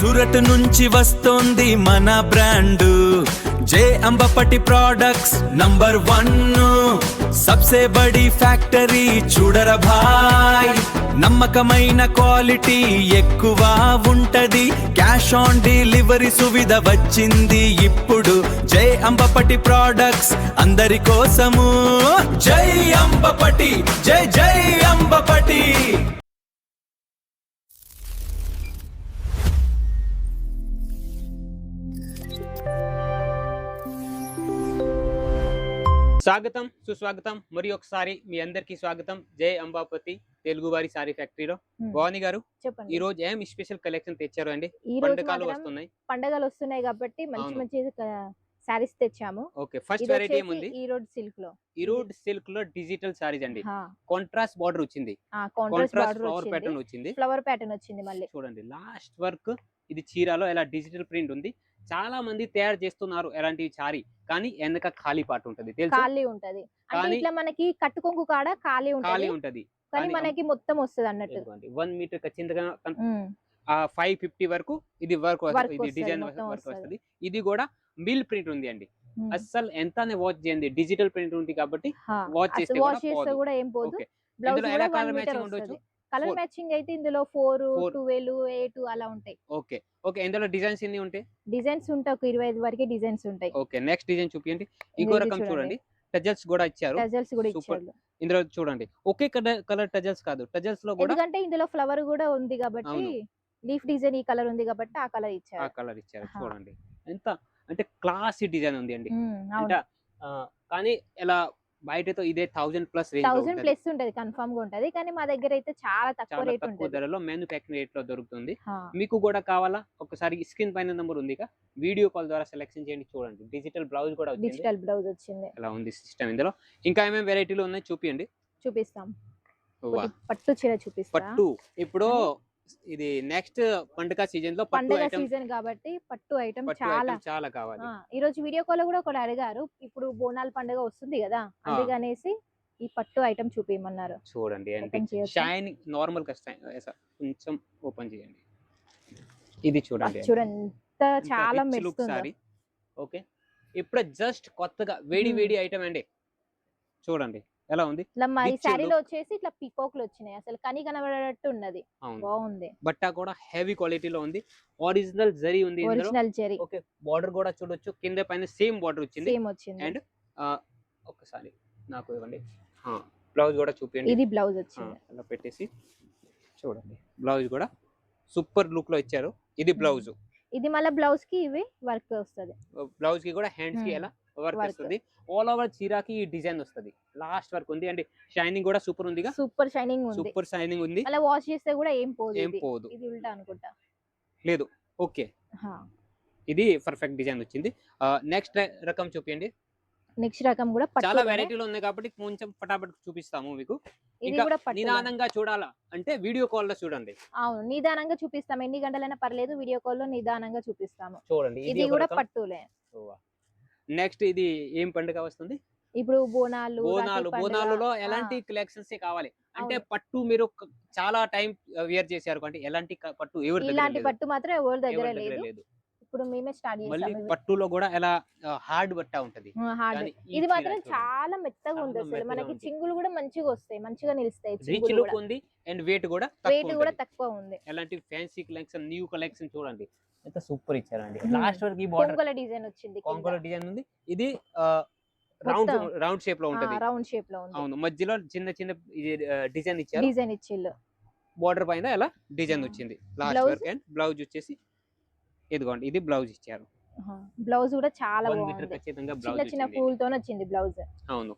సూరత్ నుంచి వస్తోంది మన బ్రాండ్ జై అంబపటి ప్రొడక్ట్స్ నంబర్ 1 సబ్సే బడి ఫ్యాక్టరీ చూడరా భాయ్ నమ్మకమైన క్వాలిటీ ఎక్కువ ఉంటది క్యాష్ ఆన్ డెలివరీ సువిధ వచ్చింది ఇప్పుడు జై అంబపటి ప్రొడక్ట్స్ అందరి కోసము జై అంబపటి జై జై అంబపటి స్వాగతం సుస్వాగతం మరి ఒకసారి మీ అందరికి స్వాగతం జై అంబాపతి తెలుగు వారి సారీ ఫ్యాక్టరీలో భవాని గారు చెప్పండి ఈ రోజు ఏం స్పెషల్ కలెక్షన్ తెచ్చారు అండి ఈ రోజు పండుగలు వస్తున్నాయి పండుగలు వస్తున్నాయి కాబట్టి మంచి మంచి సారీస్ తెచ్చాము ఓకే ఫస్ట్ వెరైటీ ఏముంది ఈరోడ్ సిల్క్ లో ఈరోడ్ సిల్క్ లో డిజిటల్ సారీస్ అండి కాంట్రాస్ట్ బార్డర్ వచ్చింది కాంట్రాస్ట్ బార్డర్ ఫ్లవర్ ప్యాటర్న్ వచ్చింది ఫ్లవర్ ప్యాటర్న్ వచ్చింది మళ్ళీ చూడండి లాస్ట్ వర్క్ ఇది చీరలో ఇలా డిజిటల్ ప్రింట్ ఉంది చాలా మంది తయారు చేస్తున్నారు ఎలాంటి సారీ కానీ వెనక ఖాళీ పార్ట్ ఉంటది ఖాళీ ఉంటది అంటే ఇట్లా మనకి కట్టుకొంగు కాడ ఖాళీ ఉంటది కానీ మనకి మొత్తం వస్తది అన్నట్టు 1 మీటర్ ఖచ్చితంగా 550 వరకు ఇది వర్క్ ఇది డిజైన్ వర్క్ వస్తది ఇది కూడా మిల్ ప్రింట్ ఉంది అండి అసలు ఎంతనే వాచ్ చేయండి డిజిటల్ ప్రింట్ ఉంది కాబట్టి వాచ్ చేస్తే కూడా ఏం పోదు బ్లౌజ్ ఎలా కలర్ మ్యాచింగ్ ఉండొచ్చు కలర్ మ్యాచింగ్ అయితే ఇందులో 4 12 8 అలా ఉంటాయి ఓకే ఓకే ఇందులో డిజైన్స్ ఎన్ని ఉంటాయి డిజైన్స్ ఉంటాయి ఒక 25 వరకు డిజైన్స్ ఉంటాయి ఓకే నెక్స్ట్ డిజైన్ చూపియండి ఇంకో రకం చూడండి టజల్స్ కూడా ఇచ్చారు ఇందులో చూడండి ఒకే కలర్ టజల్స్ కాదు టజల్స్ లో కూడా ఎందుకంటే ఇందులో ఫ్లవర్ కూడా ఉంది కాబట్టి లీఫ్ డిజైన్ ఈ కలర్ ఉంది కాబట్టి ఆ కలర్ ఇచ్చారు చూడండి ఎంత అంటే క్లాసీ డిజైన్ ఉంది అండి అంటే కానీ ఎలా బయటతో ఇదే 1000+ రేంజ్ 1000+ ఉంటది కన్ఫర్మ్ గా ఉంటది కానీ మా దగ్గర అయితే చాలా తక్కువ రేట్ ఉంటది ధరలో మ్యానుఫ్యాక్చరింగ్ రేట్ లో దొరుకుతుంది మీకు కూడా కావాలా ఒకసారి స్క్రీన్ పైన నంబర్ ఉంది వీడియో కాల్ ద్వారా సెలెక్షన్ చేయండి చూడండి డిజిటల్ బ్లౌజ్ కూడా వచ్చింది డిజిటల్ బ్లౌజ్ వచ్చింది ఎలా ఉంది సిస్టమ్ ఇందులో ఇంకా ఏమేం వెరైటీలు ఉన్నాయి చూపిస్తాం పట్టు చీర చూపిస్తా పట్టు ఇప్పుడు ఇది నెక్స్ట్ పండుగ సీజన్ లో పండుగ సీజన్ కాబట్టి పట్టు ఐటమ్ చాలా కావాలి ఈ రోజు వీడియో కాల్ కూడా ఒకటి అడిగారు ఇప్పుడు బోనాల పండుగ వస్తుంది కదా అందుకనేసి ఈ పట్టు ఐటమ్ చూపించమన్నారు చూడండి అంటే షైనింగ్ నార్మల్ కొంచెం ఓపెన్ చేయండి ఇది చూడండి చాలా మెరుస్తుంది ఓకే ఇప్పుడు జస్ట్ కొత్తగా వేడి ఐటమ్ అండి చూడండి ఎలా ఉంది ఈ సారీలో వచ్చేసి ఇట్లా పీకాక్లు వచ్చినాయి అసలు కని కనబడేటట్టు ఉన్నది బాగుంది బట్ట కూడా హెవీ క్వాలిటీలో ఉంది ఒరిజినల్ జరీ ఉంది ఒరిజినల్ జరీ ఓకే బార్డర్ కూడా చూడొచ్చు కింద పైన సేమ్ బార్డర్ వచ్చింది అండ్ ఒకసారి నాకు ఇవ్వండి బ్లౌజ్ కూడా చూపించండి ఇది బ్లౌజ్ వచ్చింది అలా పెట్టేసి చూడండి బ్లౌజ్ కూడా సూపర్ లుక్ లో ఇచ్చారు ఇది బ్లౌజ్ ఇది మళ్ళీ బ్లౌజ్ కి ఇవి వర్క్ వస్తది బ్లౌజ్ కి కూడా హ్యాండ్స్ కి ఎలా వర్క్ వస్తుంది ఆల్ ఓవర్ చీరాకి ఈ డిజైన్ వస్తది లాస్ట్ వర్క్ ఉంది అండ్ షైనింగ్ కూడా సూపర్ ఉంది సూపర్ షైనింగ్ ఉంది అలా వాష్ చేస్తే కూడా ఏం పోదు ఇది ఉల్టా అనుకుంటా లేదు ఓకే ఇది పర్ఫెక్ట్ డిజైన్ వచ్చింది నెక్స్ట్ రకం చూపియండి నెక్స్ట్ రకం కూడా చాలా వెరైటీలు ఉన్నాయి కాబట్టి కొంచెం ఫటాఫట్ చూపిస్తాము మీకు నిదానంగా చూడాలా అంటే వీడియో కాల్ లో చూడండి అవును నిదానంగా చూపిస్తాం ఎన్ని గంటలైనా పర్లేదు వీడియో కాల్ లో నిదానంగా చూపిస్తాము చూడండి ఇది కూడా పట్టులే నెక్స్ట్ ఇది ఏం పండుగ వస్తుంది ఇప్పుడు బోనాలలో ఎలాంటి కలెక్షన్స్ కావాలి అంటే పట్టు మీరు చాలా టైం వేర్ చేశారు అంటే ఎలాంటి పట్టు ఇలాంటి పట్టు మాత్రం ఎవరి దగ్గర లేదు ఇప్పుడు మేమే స్టార్ట్ చేసాము పట్టులో కూడా ఎలా హార్డ్ బట్ట ఉంటది ఇది మాత్రం చాలా మెత్తగా ఉంది అసలు మనకి చింగులు కూడా మంచిగా వస్తాయి మంచిగా నిలుస్తాయి రిచ్ లుక్ ఉంది అండ్ వెయిట్ కూడా తక్కువ ఉంది ఎలాంటి ఫ్యాన్సీ కలెక్షన్ న్యూ కలెక్షన్ చూడండి ఎంత సూపర్ ఇచ్చారండి లాస్ట్ వరకు ఈ బార్డర్ కొంగల డిజైన్ వచ్చింది కొంగల డిజైన్ ఉంది ఇది రౌండ్ షేప్ లో ఉంటది అవును మధ్యలో చిన్న చిన్న డిజైన్ ఇచ్చారు బార్డర్ పైన ఎలా డిజైన్ వచ్చింది లాస్ట్ వరకు అండ్ బ్లౌజ్ వచ్చేసి ఇదిగోండి ఇది బ్లౌజ్ ఇచ్చారు బ్లౌజ్ కూడా చాలా బాగుంది చిన్న చిన్న పూల్ తో వచ్చింది బ్లౌజ్ అవును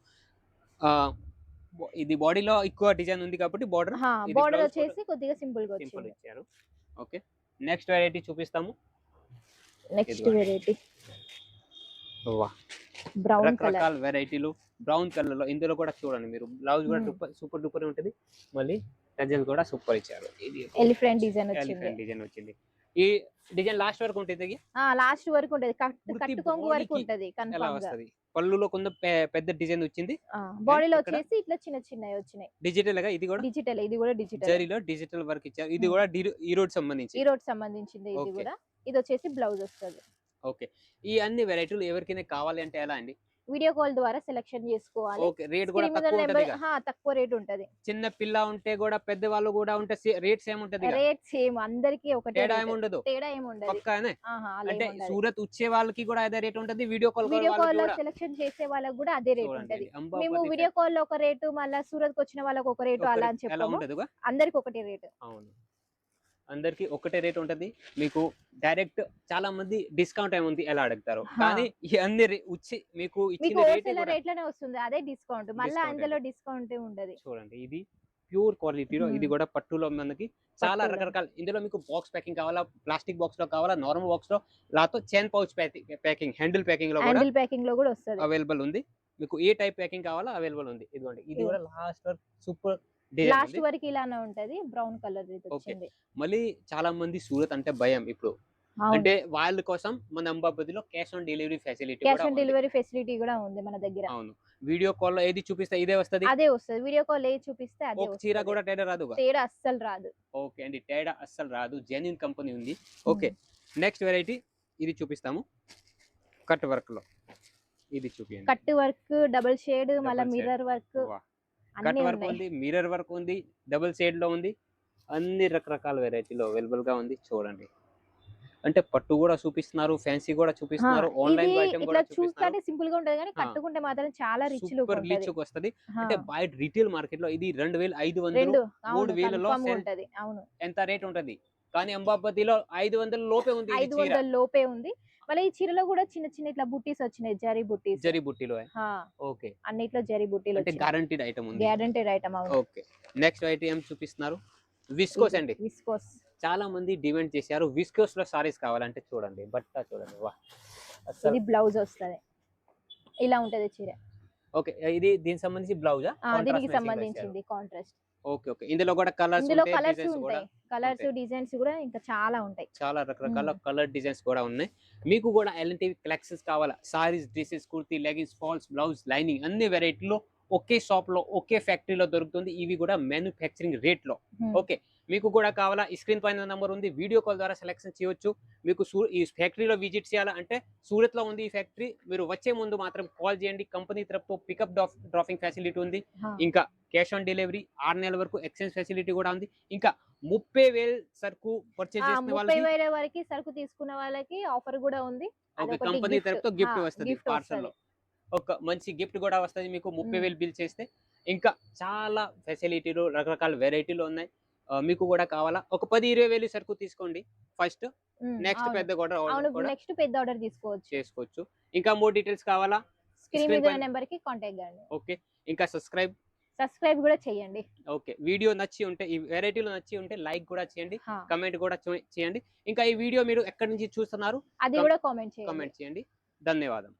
ఇది బాడీలో ఎక్కువ డిజైన్ ఉంది కాబట్టి బార్డర్ వచ్చేసి కొద్దిగా సింపుల్ గా ఇచ్చారు ఓకే నెక్స్ట్ వెరైటీ చూపిస్తాము నెక్స్ట్ వెరైటీ బ్రౌన్ కలర్ వెరైటీలు బ్రౌన్ కలర్ లో ఇందులో కూడా చూడండి మీరు బ్లౌజ్ కూడా సూపర్ డూపర్ ఉంటది మళ్ళీ టజల్ కూడా సూపర్ ఇచ్చారు ఇది ఎలిఫెంట్ డిజైన్ వచ్చింది ఈ డిజైన్ లాస్ట్ వరకు ఉంటుంది, లాస్ట్ వరకు ఉంటది, పూర్తి కట్టు కొంగు వరకు body కి ఉంటది ఎలా కన్ఫర్మ్ గా. వస్తది. పళ్ళులో కొంత పెద్ద డిజైన్ వచ్చింది బాడీలో ఇక్కడ వచ్చేసి ఇట్లా చిన్న చిన్నవి వచ్చినాయి. డిజిటల్ గా. ఇది కూడా డిజిటల్, ఇది కూడా డిజిటల్. జరీలో డిజిటల్ వర్క్ ఇచ్చారు. ఇది కూడా ఈరోడ్ సంబంధించి. ఈరోడ్ సంబంధించింది ఇది Okay. కూడా. ఇది వచ్చేసి బ్లౌజ్ వస్తది. ఓకే. ఈ అన్ని వెరైటీలు ఎవరికైనా కావాలి అంటే ఎలా అండి? వీడియో కాల్ ద్వారా సెలెక్షన్ చేసుకోవాలి. ఓకే. రేట్ కూడా స్క్రీన్ మీద తక్కువ నెంబర్ ఉంటది. తక్కువ రేట్ ఉంటది. చిన్న పిల్ల ఉంటే కూడా పెద్ద వాళ్ళు కూడా ఉంటే రేట్ సేమ్ ఉంటది. రేట్ సేమ్ అందరికి ఒకటే తేడా rate. ఏమి ఉండదు. తేడా ఏమి ఉండదు. పక్కానే. అలా అంటే ఏమి ఉండదు. సూరత్ వచ్చే వాళ్ళకి కూడా అదే రేట్ ఉంటది. వీడియో కాల్ వీడియో కాల్ లో కూడా సెలెక్షన్ చేసే వాళ్ళకి కూడా అదే రేట్ చూడండి. ఉంటది. అంబాపతి మేము వీడియో కాల్ లో ఒక రేటు, మళ్ళీ సూరత్ కి వచ్చిన వాళ్ళకి ఒక రేటు అలా అని ఎలా చెప్పాము. ఉంటదిగా? అందరికి ఒకటే రేటు. అవును, అందరికి ఒకటే రేట్ ఉంటది. మీకు డైరెక్ట్ చాలా మంది డిస్కౌంట్ ఏముంది ఎలా అడుగుతారు, కానీ ఈ అన్ని వచ్చి మీకు మీకు ఇచ్చిన రేట్ హోల్సేల్ రేట్ లోనే వస్తుంది, అదే డిస్కౌంట్. మళ్ళీ Discount అందులో డిస్కౌంట్ ఉండదు. చూడండి. ఇది ప్యూర్ క్వాలిటీలో, ఇది కూడా పట్టులో మనకి చాలా పట్టులో. రకరకాల. ఇందులో మీకు బాక్స్ ప్యాకింగ్ కావాలా, ప్లాస్టిక్ బాక్స్ లో కావాలా, నార్మల్ బాక్స్ లో, లాతో chain pouch packing, handle packing లో కూడా హ్యాండిల్ ప్యాకింగ్ లో కూడా వస్తుంది. అవైలబుల్ ఉంది. మీకు ఏ టైప్ ప్యాకింగ్ కావాలా అవైలబుల్ ఉంది. ఇదిగోండి, ఇది కూడా లాస్ట్ వరకు సూపర్ లాస్ట్ డిజైన్. వరకు ఇలానే ఉంటది, బ్రౌన్ కలర్ ఇది వచ్చింది. మళ్ళీ చాలా మంది సూరత్ అంటే భయం ఇప్పుడు, అంటే వాళ్ళ కోసం మన అంబాపతిలో cash on delivery facility cash on delivery facility కూడా ఉంది మన దగ్గర. అవును. వీడియో కాల్ లో ఏది చూపిస్తే ఇదే వస్తది. అదే వస్తుంది. వీడియో కాల్ ఏ చూపిస్తే అదే ఒక చీర వస్తది. కూడా తేడా రాదు. తేడా అస్సలు రాదు. ఓకే అండి, తేడా అస్సలు రాదు. జెన్యూన్ కంపెనీ ఉంది. ఓకే, నెక్స్ట్ వెరైటీ ఇది చూపిస్తాము. కట్ వర్క్ లో ఇది చూపియండి. కట్ వర్క్, డబుల్ షేడ్, మళ్ళీ Double shade. Mirror work cut అన్ని వర్క్ ఉన్నాయి. ఉంది, మిర్రర్ వర్క్ ఉంది, డబుల్ షేడ్ లో ఉంది. అన్ని రకరకాల వెరైటీలో అవైలబుల్ గా ఉంది. చూడండి, అంటే పట్టు కూడా చూపిస్తున్నారు, ఫ్యాన్సీ కూడా చూపిస్తున్నారు, ఆన్లైన్ ఇది ఐటమ్ ఇట్లా కూడా చూస్తుంటే చూపిస్తున్నారు. సింపుల్ గా ఉంటది, కానీ కట్టుకుంటే మాత్రం చాలా రిచ్ లుక్ సూపర్ ఉంటది. లుక్ వస్తది. అంటే బయట రీటైల్ మార్కెట్ లో ఇది 2500 రెండు 3000 లో కన్ఫర్మ్ ఉంటది. అవును, ఎంత రేట్ ఉంటది, కానీ అంబాపతిలో 500 లోపే ఉంది. ఈ చీర 500 లోపే ఉంది. మళ్ళీ ఈ చీరలో కూడా చిన్న చిన్న ఇట్లా బుట్టీస్ వచ్చినాయి, జరీ బుట్టీస్. జరీ బుట్టిలో. ఓకే, అన్నిట్లో జరీ బుట్టీలు అంటే వచ్చినాయి. గ్యారంటీడ్ ఐటమ్ ఉంది. Guaranteed item. అవును. ఓకే, నెక్స్ట్ ఐటమ్ ఏం చూపిస్తున్నారు? విస్కోస్ అండి. విస్కోస్ చాలా మంది డిమాండ్ చేశారు విస్కోస్ లో సారీస్ కావాలంటే. చూడండి, బట్ట చూడండి, వా అసలు. ఇది బ్లౌజ్ వస్తది, ఇలా ఉంటది చీర. ఓకే, ఇది దీనికి సంబంధించి బ్లౌజా? దీనికి సంబంధించింది కాంట్రాస్ట్. ఓకే ఓకే, ఇందులో కూడా కలర్స్ ఇందులో ఉంటాయి, కలర్స్ డిజైన్స్ కూడా ఉంటాయి, కలర్స్ డిజైన్స్ కూడా ఇంకా చాలా ఉంటాయి. చాలా రకరకాల కలర్ డిజైన్స్ కూడా ఉన్నాయి. మీకు కూడా ఎలాంటి కలెక్షన్స్ కావాలా, saris, dresses, kurti, leggings, falls, blouse, lining అన్ని వెరైటీలో ఒకే షాప్ లో ఒకే ఫ్యాక్టరీలో దొరుకుతుంది. ఇవి కూడా మ్యానుఫ్యాక్చరింగ్ రేట్ లో. ఓకే, మీకు కూడా కావాలా, ఈ స్క్రీన్ పైన నంబర్ ఉంది, వీడియో కాల్ ద్వారా సెలెక్షన్ చేయొచ్చు. మీకు ఈ ఫ్యాక్టరీలో విజిట్ చేయాలంటే సూరత్ లో ఉంది ఈ ఫ్యాక్టరీ. మీరు వచ్చే ముందు మాత్రం కాల్ చేయండి. కంపెనీ తరపుతో పికప్ డ్రాపింగ్ ఫెసిలిటీ ఉంది. ఇంకా క్యాష్ ఆన్ డెలివరీ, 6 నెలల వరకు ఎక్స్చేంజ్ ఫెసిలిటీ కూడా ఉంది. ఇంకా 30,000 సరుకు పర్చేజ్ చేసిన వాళ్ళకి, 30,000 వరకు సరుకు తీసుకున్న వాళ్ళకి ఆఫర్ కూడా ఉంది. ఓకే, కంపెనీ తరపుతో గిఫ్ట్ వస్తుంది పార్సల్ లో. ఒక మంచి గిఫ్ట్ కూడా వస్తుంది మీకు 30,000 బిల్ చేస్తే. ఇంకా చాలా ఫెసిలిటీలు, రకరకాల వెరైటీలు ఉన్నాయి. మీకు కూడా కావాలా, ఒక 10-20,000 సరుకు తీసుకోండి ఫస్ట్. నెక్స్ట్ పెద్ద కూడా నెక్స్ట్ పెద్ద ఆర్డర్ చేసుకోవచ్చు. ఇంకా మోర్ డీటెయిల్స్ కావాలా, స్క్రీన్ మీద నెంబర్ కి కాంటాక్ట్ కండి. ఓకే, ఇంకా సబ్స్క్రైబ్ కూడా చేయండి. ఓకే, వీడియో నచ్చి ఉంటే, ఈ వెరైటీలో నచ్చి ఉంటే లైక్ కూడా చేయండి, కమెంట్ కూడా చేయండి. ఇంకా ఈ వీడియో మీరు ఎక్కడి నుంచి చూస్తున్నారు అది కూడా కామెంట్ చేయండి. ధన్యవాదం.